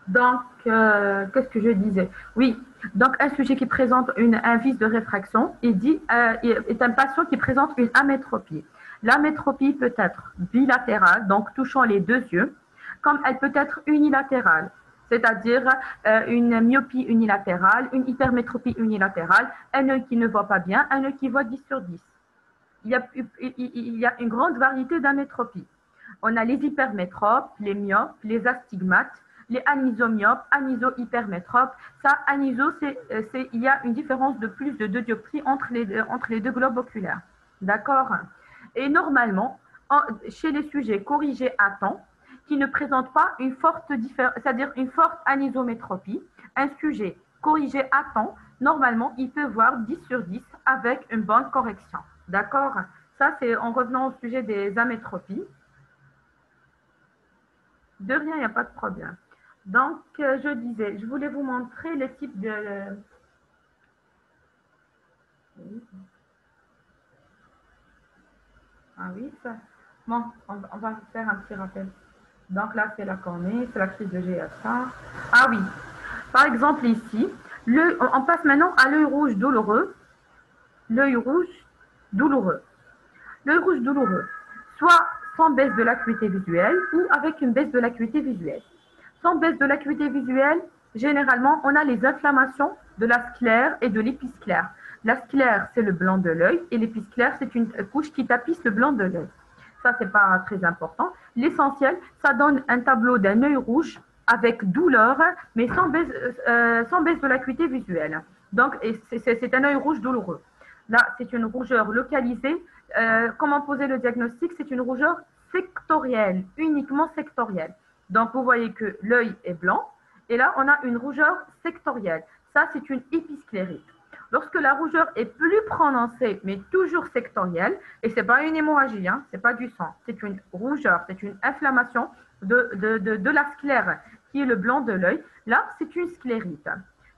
Donc, qu'est-ce que je disais? Oui, donc un sujet qui présente un vice de réfraction est un patient qui présente une amétropie. L'amétropie peut être bilatérale, donc touchant les deux yeux, comme elle peut être unilatérale, c'est-à-dire une myopie unilatérale, une hypermétropie unilatérale, un œil qui ne voit pas bien, un œil qui voit 10 sur 10. Il y a une grande variété d'amétropies. On a les hypermétropes, les myopes, les astigmates, les anisomyopes, aniso-hypermétropes. Ça, aniso, il y a une différence de plus de 2 dioptries entre les deux globes oculaires. D'accord? Et normalement, chez les sujets corrigés à temps, qui ne présentent pas une forte différence, c'est-à-dire une forte anisométropie, un sujet corrigé à temps, normalement, il peut voir 10 sur 10 avec une bonne correction. D'accord? Ça, c'est en revenant au sujet des amétropies. De rien, il n'y a pas de problème. Donc, je disais, je voulais vous montrer les types de... Ah oui, ça... Bon, on va faire un petit rappel. Donc là, c'est la cornée, c'est la crise de GSA. Ah oui, par exemple ici, on passe maintenant à l'œil rouge douloureux. L'œil rouge douloureux. L'œil rouge douloureux, soit sans baisse de l'acuité visuelle ou avec une baisse de l'acuité visuelle. Sans baisse de l'acuité visuelle, généralement, on a les inflammations de la sclère et de l'épisclère. La sclère, c'est le blanc de l'œil et l'épisclère, c'est une couche qui tapisse le blanc de l'œil. Ça, c'est pas très important. L'essentiel, ça donne un tableau d'un œil rouge avec douleur, mais sans baisse de l'acuité visuelle. Donc, c'est un œil rouge douloureux. Là, c'est une rougeur localisée. Comment poser le diagnostic? C'est une rougeur sectorielle, uniquement sectorielle. Donc, vous voyez que l'œil est blanc et là, on a une rougeur sectorielle. Ça, c'est une épisclérite. Lorsque la rougeur est plus prononcée, mais toujours sectorielle, et ce n'est pas une hémorragie, hein, ce n'est pas du sang, c'est une rougeur, c'est une inflammation de la sclère, qui est le blanc de l'œil, là, c'est une sclérite.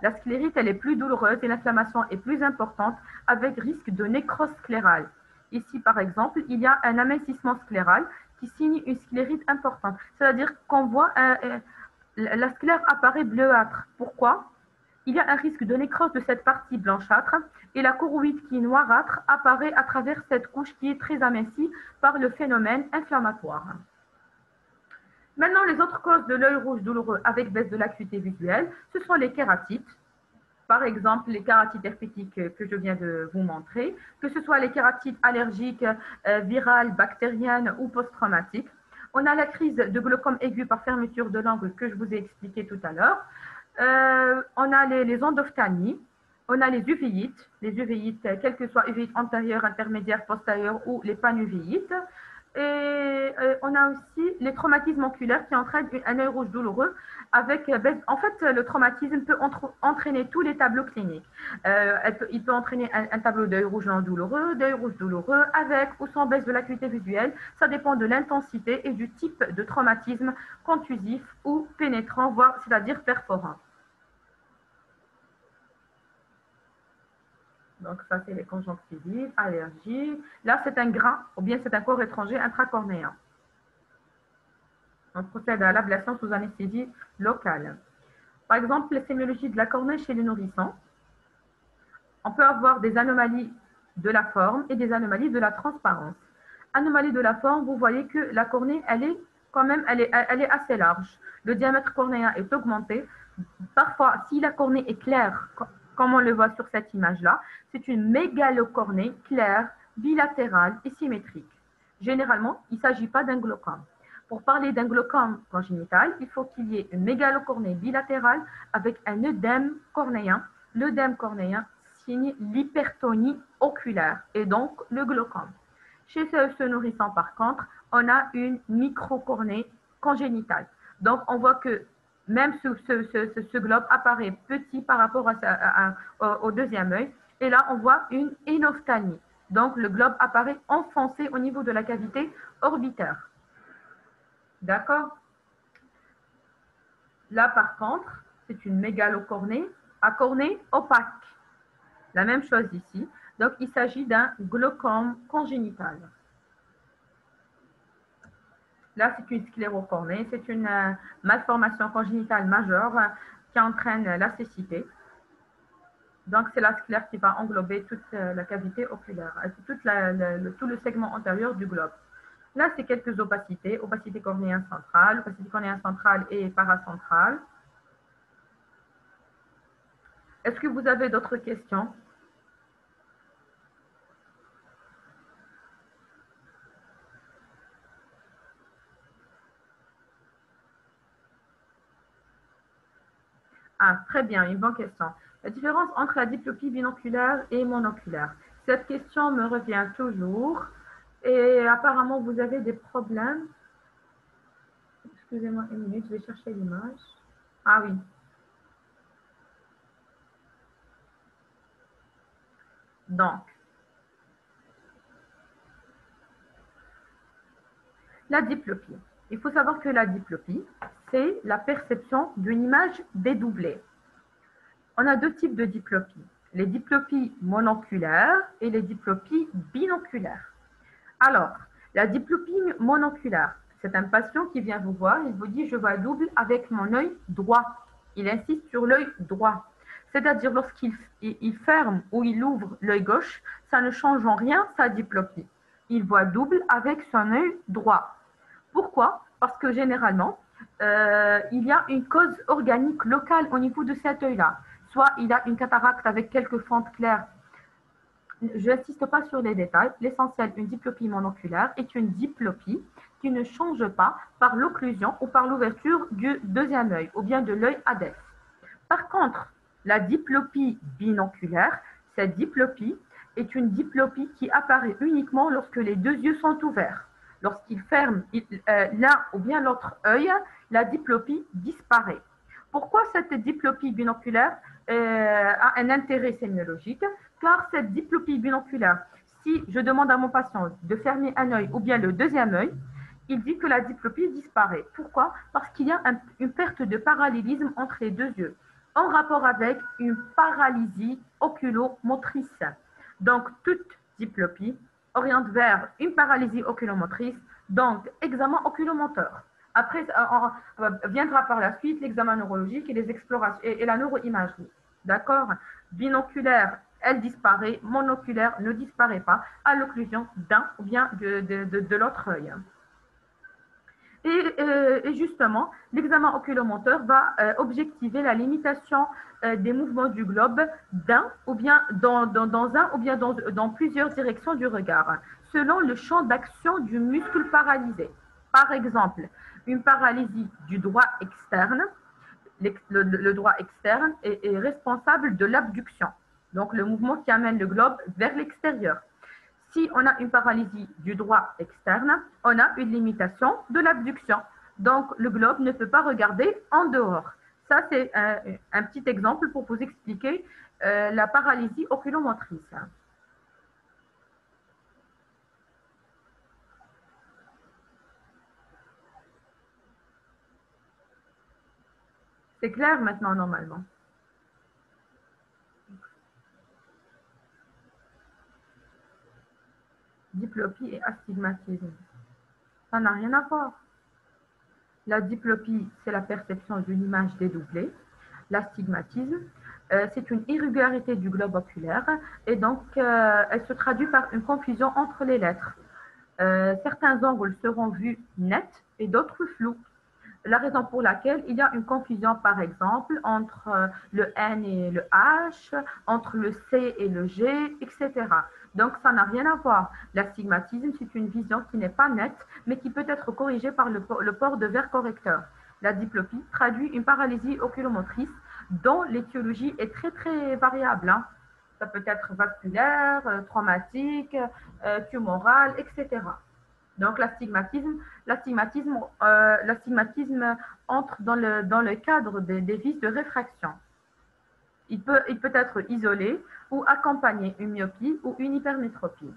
La sclérite, elle est plus douloureuse et l'inflammation est plus importante avec risque de nécrose sclérale. Ici, par exemple, il y a un amincissement scléral qui signe une sclérite importante. C'est-à-dire qu'on voit la sclère apparaît bleuâtre. Pourquoi? Il y a un risque de nécrose de cette partie blanchâtre et la choroïde qui est noirâtre apparaît à travers cette couche qui est très amincie par le phénomène inflammatoire. Maintenant, les autres causes de l'œil rouge douloureux avec baisse de l'acuité visuelle, ce sont les kératites. Par exemple, les kératites herpétiques que je viens de vous montrer, que ce soit les kératites allergiques, virales, bactériennes ou post-traumatiques. On a la crise de glaucome aigu par fermeture de l'angle que je vous ai expliqué tout à l'heure. On a les endophtalmies, on a les uvéites, quelles que soient uvéites antérieures, intermédiaires, postérieures ou les panuvéites. Et on a aussi les traumatismes oculaires qui entraînent un œil rouge douloureux. En fait, le traumatisme peut entraîner tous les tableaux cliniques. Il peut entraîner un tableau d'œil rouge douloureux, avec ou sans baisse de l'acuité visuelle. Ça dépend de l'intensité et du type de traumatisme contusif ou pénétrant, voire c'est-à-dire perforant. Donc, ça, c'est les conjonctivites, allergies. Là, c'est un grain ou bien c'est un corps étranger intracornéen. On procède à l'ablation sous anesthésie locale. Par exemple, les sémiologies de la cornée chez les nourrissons. On peut avoir des anomalies de la forme et des anomalies de la transparence. Anomalie de la forme, vous voyez que la cornée, elle est assez large. Le diamètre cornéen est augmenté. Parfois, si la cornée est claire, comme on le voit sur cette image-là, c'est une mégalocornée claire, bilatérale et symétrique. Généralement, il ne s'agit pas d'un glaucome. Pour parler d'un glaucome congénital, il faut qu'il y ait une mégalocornée bilatérale avec un œdème cornéen. L'œdème cornéen signe l'hypertonie oculaire et donc le glaucome. Chez ce nourrisson, par contre, on a une microcornée congénitale. Donc, on voit que même ce globe apparaît petit par rapport au deuxième œil. Et là, on voit une hénophtalmie. Donc, le globe apparaît enfoncé au niveau de la cavité orbitaire. D'accord? Là, par contre, c'est une mégalocornée à cornée opaque. La même chose ici. Donc, il s'agit d'un glaucome congénital. Là, c'est une sclérocornée, c'est une malformation congénitale majeure qui entraîne la cécité. Donc, c'est la sclère qui va englober toute la cavité oculaire, tout le segment antérieur du globe. Là, c'est quelques opacités. Opacité cornéenne centrale, opacité cornéenne centrale et paracentrale. Est-ce que vous avez d'autres questions? Ah, très bien, une bonne question. La différence entre la diplopie binoculaire et monoculaire. Cette question me revient toujours et apparemment vous avez des problèmes. Excusez-moi une minute, je vais chercher l'image. Ah oui. Donc, la diplopie. Il faut savoir que la diplopie, c'est la perception d'une image dédoublée. On a deux types de diplopie. Les diplopies monoculaires et les diplopies binoculaires. Alors, la diplopie monoculaire, c'est un patient qui vient vous voir, il vous dit « je vois double avec mon œil droit ». Il insiste sur l'œil droit. C'est-à-dire lorsqu'il ferme ou il ouvre l'œil gauche, ça ne change en rien sa diplopie. Il voit double avec son œil droit. Pourquoi? Parce que généralement, il y a une cause organique locale au niveau de cet œil-là. Soit il a une cataracte avec quelques fentes claires. Je n'insiste pas sur les détails. L'essentiel, une diplopie monoculaire est une diplopie qui ne change pas par l'occlusion ou par l'ouverture du deuxième œil ou bien de l'œil adepte. Par contre, la diplopie binoculaire, cette diplopie est une diplopie qui apparaît uniquement lorsque les deux yeux sont ouverts. Lorsqu'il ferme l'un ou bien l'autre œil, la diplopie disparaît. Pourquoi cette diplopie binoculaire a un intérêt sémiologique? Car cette diplopie binoculaire, si je demande à mon patient de fermer un œil ou bien le deuxième œil, il dit que la diplopie disparaît. Pourquoi? Parce qu'il y a une perte de parallélisme entre les deux yeux, en rapport avec une paralysie oculomotrice. Donc, toute diplopie oriente vers une paralysie oculomotrice, donc examen oculomoteur. Après, viendra par la suite l'examen neurologique et les explorations et la neuroimagerie. D'accord? Binoculaire, elle disparaît. Monoculaire ne disparaît pas à l'occlusion d'un ou bien de l'autre œil. Et justement, l'examen oculomoteur va objectiver la limitation des mouvements du globe d'un ou bien dans un ou bien dans plusieurs directions du regard, selon le champ d'action du muscle paralysé. Par exemple, une paralysie du droit externe, le droit externe est responsable de l'abduction, donc le mouvement qui amène le globe vers l'extérieur. Si on a une paralysie du droit externe, on a une limitation de l'abduction. Donc, le globe ne peut pas regarder en dehors. Ça, c'est un petit exemple pour vous expliquer la paralysie oculomotrice. C'est clair maintenant, normalement. Diplopie et astigmatisme. Ça n'a rien à voir. La diplopie, c'est la perception d'une image dédoublée. L'astigmatisme, c'est une irrégularité du globe oculaire et donc elle se traduit par une confusion entre les lettres. Certains angles seront vus nets et d'autres flous. La raison pour laquelle il y a une confusion, par exemple, entre le N et le H, entre le C et le G, etc. Donc, ça n'a rien à voir. L'astigmatisme, c'est une vision qui n'est pas nette, mais qui peut être corrigée par le port de verre correcteur. La diplopie traduit une paralysie oculomotrice dont l'étiologie est très, très variable. Hein. Ça peut être vasculaire, traumatique, tumoral, etc. Donc, l'astigmatisme entre dans le cadre des vices de réfraction. Il peut être isolé ou accompagner une myopie ou une hypermétropie.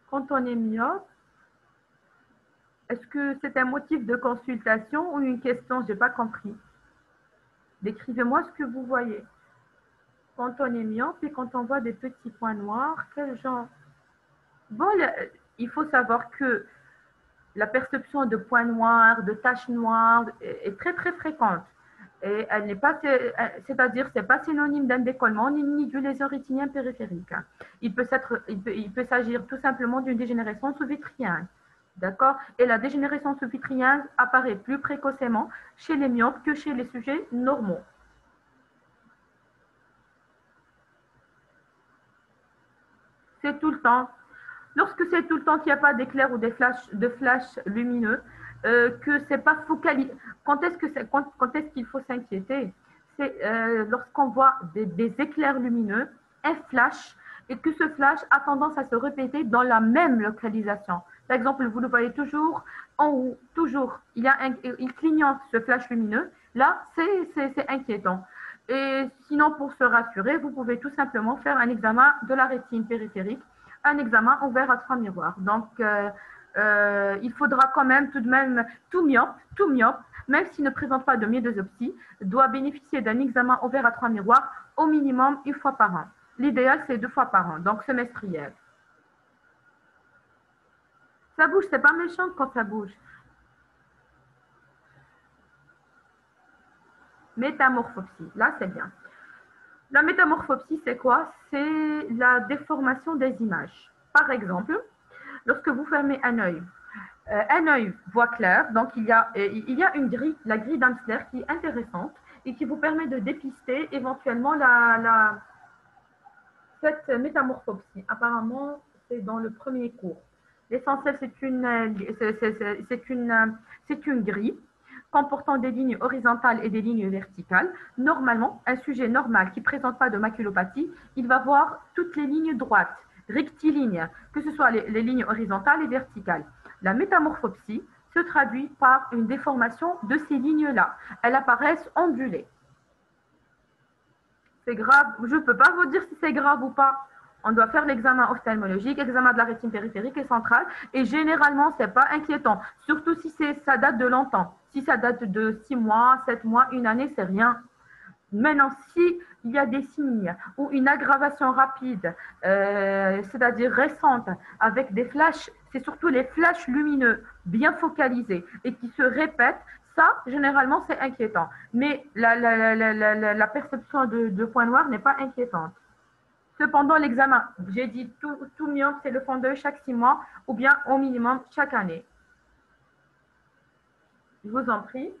Quand on est myope, est-ce que c'est un motif de consultation ou une question? Je n'ai pas compris. Décrivez-moi ce que vous voyez. Quand on est myope et quand on voit des petits points noirs, quel genre? Bon, il faut savoir que la perception de points noirs, de taches noires est très très fréquente. Et elle n'est pas, c'est-à-dire, c'est pas synonyme d'un décollement ni du lésion rétinien périphérique. Il peut s'agir tout simplement d'une dégénérescence sous-vitrienne. D'accord? Et la dégénérescence sous-vitrienne apparaît plus précocement chez les myopes que chez les sujets normaux. C'est tout le temps. Lorsque c'est tout le temps qu'il n'y a pas d'éclairs ou de flash lumineux, que c'est pas focalisé. Quand est-ce qu'il faut s'inquiéter? C'est lorsqu'on voit des éclairs lumineux, un flash, et que ce flash a tendance à se répéter dans la même localisation. Par exemple, vous le voyez toujours en haut, toujours. Il clignote ce flash lumineux. Là, c'est inquiétant. Et sinon, pour se rassurer, vous pouvez tout simplement faire un examen de la rétine périphérique, un examen ouvert à 3 miroirs. Donc, il faudra quand même tout de même, tout myope, même s'il ne présente pas de myodosopsie, doit bénéficier d'un examen ouvert à 3 miroirs au minimum 1 fois par an. L'idéal, c'est 2 fois par an, donc semestriel. Ça bouge, c'est pas méchant quand ça bouge. Métamorphopsie, là, c'est bien. La métamorphopsie, c'est quoi? C'est la déformation des images. Par exemple, lorsque vous fermez un œil voit clair, donc il y a une grille, la grille d'Amsler qui est intéressante et qui vous permet de dépister éventuellement cette métamorphopsie. Apparemment, c'est dans le premier cours. L'essentiel, c'est une grille comportant des lignes horizontales et des lignes verticales. Normalement, un sujet normal qui ne présente pas de maculopathie, il va voir toutes les lignes droites, rectilignes, que ce soit les lignes horizontales et verticales. La métamorphopsie se traduit par une déformation de ces lignes-là. Elles apparaissent ondulées. C'est grave. Je ne peux pas vous dire si c'est grave ou pas. On doit faire l'examen ophtalmologique, l'examen de la rétine périphérique et centrale. Et généralement, ce n'est pas inquiétant. Surtout si ça date de longtemps. Si ça date de 6 mois, 7 mois, une année, c'est rien. Maintenant, si il y a des signes ou une aggravation rapide, c'est-à-dire récente, avec des flashs, c'est surtout les flashs lumineux bien focalisés et qui se répètent, ça, généralement, c'est inquiétant. Mais la perception de points noirs n'est pas inquiétante. Cependant, l'examen, j'ai dit tout myope, c'est le fond d'œil chaque 6 mois ou bien au minimum chaque année. Je vous en prie.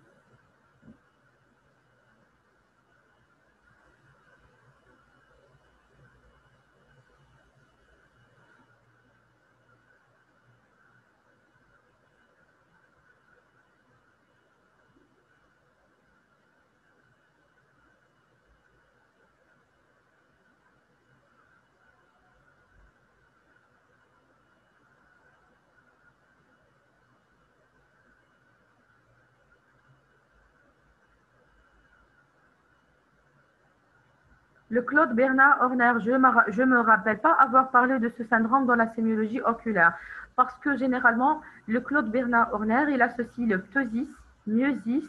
Le Claude Bernard Horner, je ne me rappelle pas avoir parlé de ce syndrome dans la sémiologie oculaire, parce que généralement, le Claude Bernard Horner, il associe le ptosis, myosis,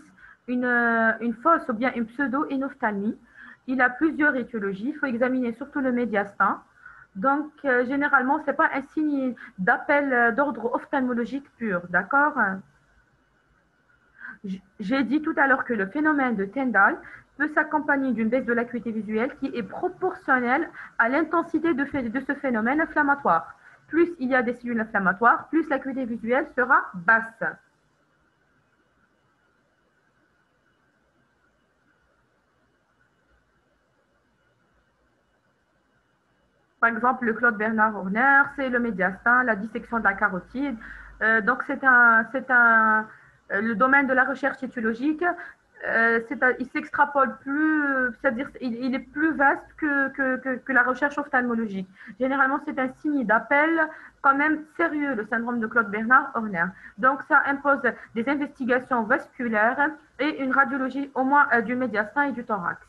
une fausse ou bien une pseudo-énophthalmie. Il a plusieurs étiologies, il faut examiner surtout le médiastin. Donc, généralement, ce n'est pas un signe d'appel d'ordre ophtalmologique pur, d'accord? J'ai dit tout à l'heure que le phénomène de Tyndall peut s'accompagner d'une baisse de l'acuité visuelle qui est proportionnelle à l'intensité de ce phénomène inflammatoire. Plus il y a des cellules inflammatoires, plus l'acuité visuelle sera basse. Par exemple, le Claude Bernard Horner, c'est le médiastin, la dissection de la carotide. Donc, le domaine de la recherche étiologique, il s'extrapole plus, c'est-à-dire il est plus vaste que la recherche ophtalmologique. Généralement, c'est un signe d'appel quand même sérieux, le syndrome de Claude Bernard Horner. Donc, ça impose des investigations vasculaires et une radiologie au moins du médiastin et du thorax.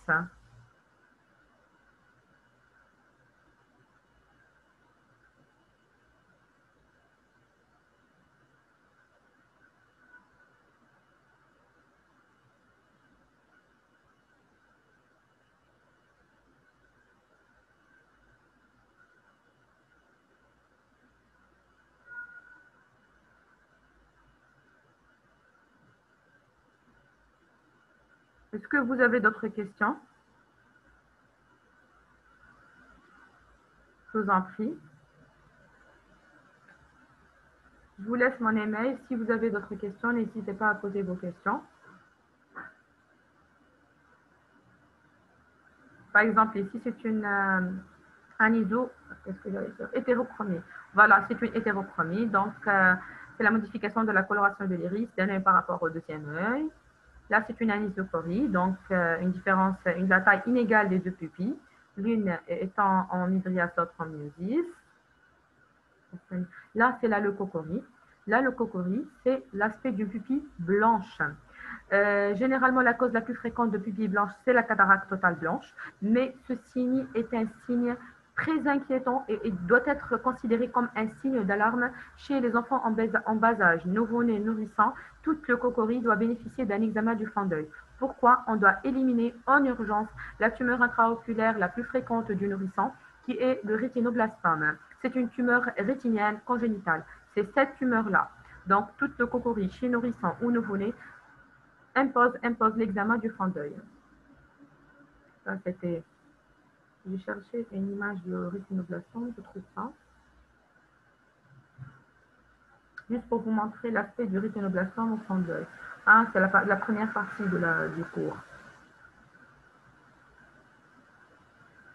Est-ce que vous avez d'autres questions? Je vous en prie. Je vous laisse mon email. Si vous avez d'autres questions, n'hésitez pas à poser vos questions. Par exemple, ici, c'est un ISO, qu'est-ce que j'allais dire, hétérochromie. Voilà, c'est une hétérochromie. Donc, c'est la modification de la coloration de l'iris d'un œil par rapport au deuxième œil. Là, c'est une anisocorie, donc la taille inégale des deux pupilles, l'une étant en mydrias, l'autre en myosis. Là, c'est la leucocorie. La leucocorie, c'est l'aspect d'une pupille blanche. Généralement, la cause la plus fréquente de pupille blanche, c'est la cataracte totale blanche, mais ce signe est un signe très inquiétant et doit être considéré comme un signe d'alarme chez les enfants en bas âge, nouveau-nés, nourrissants. Toute leucocorie doit bénéficier d'un examen du fond d'œil. Pourquoi? On doit éliminer en urgence la tumeur intraoculaire la plus fréquente du nourrisson, qui est le rétinoblastome. C'est une tumeur rétinienne congénitale. C'est cette tumeur-là. Donc, toute leucocorie chez nourrisson ou nouveau-né impose l'examen du fond d'œil. Ça, c'était... J'ai cherché une image de rétinoblastome, je trouve pas. Juste pour vous montrer l'aspect du rétinoblastome au fond d'œil. Ah, c'est la première partie du cours.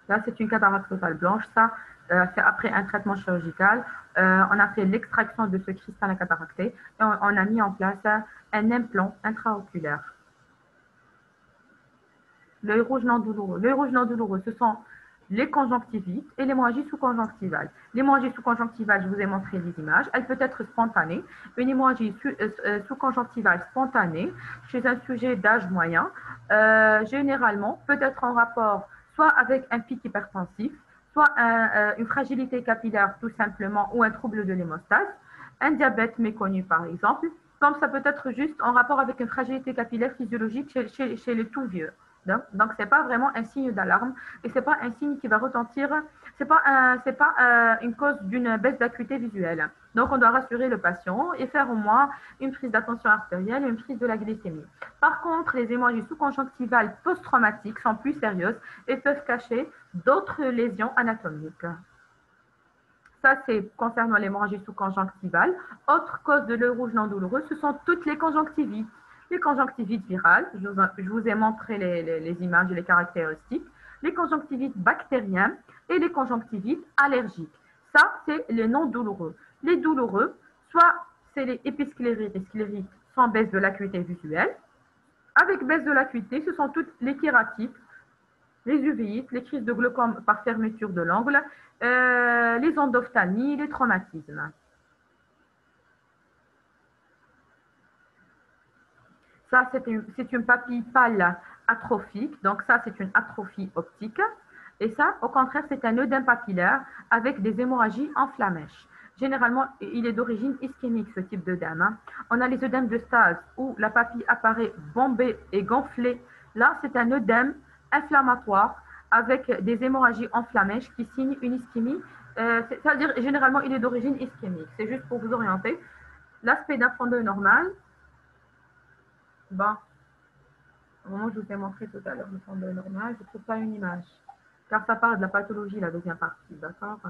Là, c'est une cataracte totale blanche. Ça, c'est après un traitement chirurgical. On a fait l'extraction de ce cristal cataracté et on a mis en place un implant intraoculaire. L'œil rouge non douloureux. L'œil rouge non douloureux, ce sont les conjonctivites et l'hémorragie sous-conjonctivale. L'hémorragie sous-conjonctivale, je vous ai montré les images, elle peut être spontanée. Une hémorragie sous-conjonctivale spontanée chez un sujet d'âge moyen, généralement, peut être en rapport soit avec un pic hypertensif, soit une fragilité capillaire tout simplement ou un trouble de l'hémostase, un diabète méconnu par exemple, comme ça peut être juste en rapport avec une fragilité capillaire physiologique chez les tout vieux. Donc, ce n'est pas vraiment un signe d'alarme et ce n'est pas un signe qui va retentir, ce n'est pas une cause d'une baisse d'acuité visuelle. Donc, on doit rassurer le patient et faire au moins une prise d'attention artérielle et une prise de la glycémie. Par contre, les hémorragies sous-conjonctivales post-traumatiques sont plus sérieuses et peuvent cacher d'autres lésions anatomiques. Ça, c'est concernant l'hémorragie sous-conjonctivale. Autre cause de l'œil rouge non douloureux, ce sont toutes les conjonctivites. Les conjonctivites virales, je vous ai montré les images et les caractéristiques, les conjonctivites bactériennes et les conjonctivites allergiques. Ça, c'est les non douloureux. Les douloureux, soit c'est les épisclérites et sclérites sans baisse de l'acuité visuelle. Avec baisse de l'acuité, ce sont toutes les kératites, les uvéites, les crises de glaucome par fermeture de l'angle, les endophtalmies, les traumatismes. Ça, c'est une papille pâle atrophique. Donc, ça, c'est une atrophie optique. Et ça, au contraire, c'est un œdème papillaire avec des hémorragies en flamèche. Généralement, il est d'origine ischémique, ce type d'œdème. On a les œdèmes de stase où la papille apparaît bombée et gonflée. Là, c'est un œdème inflammatoire avec des hémorragies en flamèche qui signent une ischémie. C'est-à-dire, généralement, il est d'origine ischémique. C'est juste pour vous orienter. L'aspect d'un fond d'œil normal, bon, au moment où je vous ai montré tout à l'heure le fond d'œil normal, je ne trouve pas une image. Car ça parle de la pathologie, la deuxième partie, d'accord?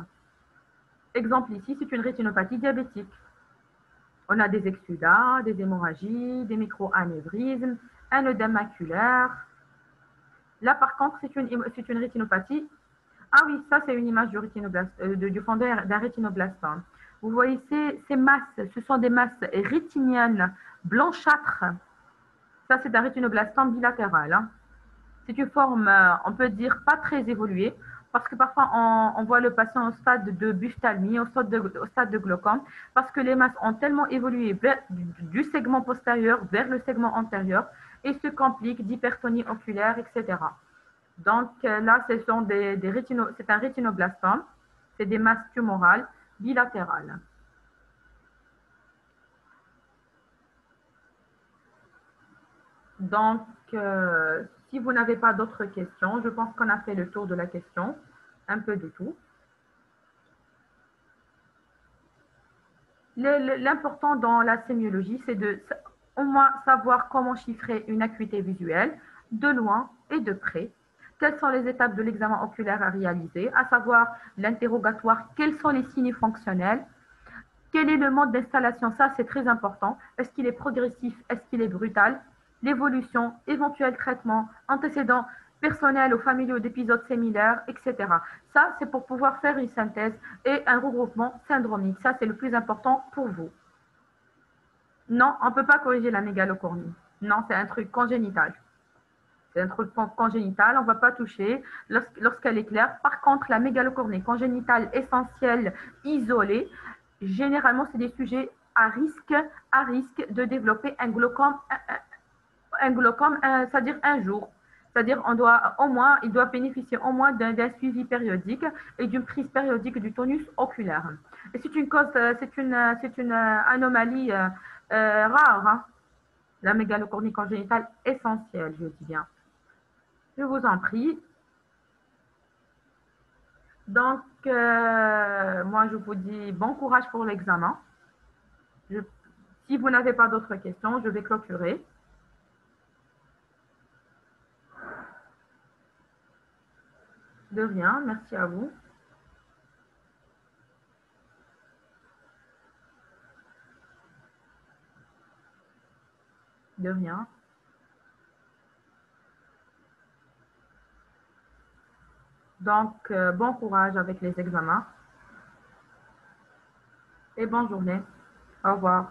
Exemple ici, c'est une rétinopathie diabétique. On a des exsudats, des hémorragies, des microanévrismes, un œdème maculaire. Là, par contre, c'est une rétinopathie. Ah oui, ça, c'est une image du fond d'œil d'un rétinoblastome. Vous voyez, ces masses, ce sont des masses rétiniennes blanchâtres. Ça, c'est un rétinoblastome bilatéral. Hein. C'est une forme, on peut dire, pas très évoluée, parce que parfois, on voit le patient au stade de buphtalmie, au stade de glaucome, parce que les masses ont tellement évolué du segment postérieur vers le segment antérieur et se compliquent d'hypertonie oculaire, etc. Donc là, c'est un rétinoblastome, c'est des masses tumorales bilatérales. Donc, si vous n'avez pas d'autres questions, je pense qu'on a fait le tour de la question, un peu de tout. L'important dans la sémiologie, c'est de au moins savoir comment chiffrer une acuité visuelle, de loin et de près. Quelles sont les étapes de l'examen oculaire à réaliser, à savoir l'interrogatoire, quels sont les signes fonctionnels, quel est le mode d'installation, ça c'est très important, est-ce qu'il est progressif, est-ce qu'il est brutal, l'évolution, éventuel traitement, antécédents personnels ou familiaux d'épisodes similaires, etc. Ça, c'est pour pouvoir faire une synthèse et un regroupement syndromique. Ça, c'est le plus important pour vous. Non, on ne peut pas corriger la mégalocornie. Non, c'est un truc congénital. C'est un truc congénital, on ne va pas toucher lorsqu'elle est claire. Par contre, la mégalocornée congénitale essentielle, isolée, généralement, c'est des sujets à risque de développer un glaucome, c'est-à-dire un jour. C'est-à-dire il doit bénéficier au moins d'un suivi périodique et d'une prise périodique du tonus oculaire. Et c'est une cause, c'est une anomalie rare, hein, la mégalocornie congénitale essentielle, je dis bien. Je vous en prie. Donc, moi, je vous dis bon courage pour l'examen. Si vous n'avez pas d'autres questions, je vais clôturer. De rien, merci à vous. De rien. Donc, bon courage avec les examens et bonne journée. Au revoir.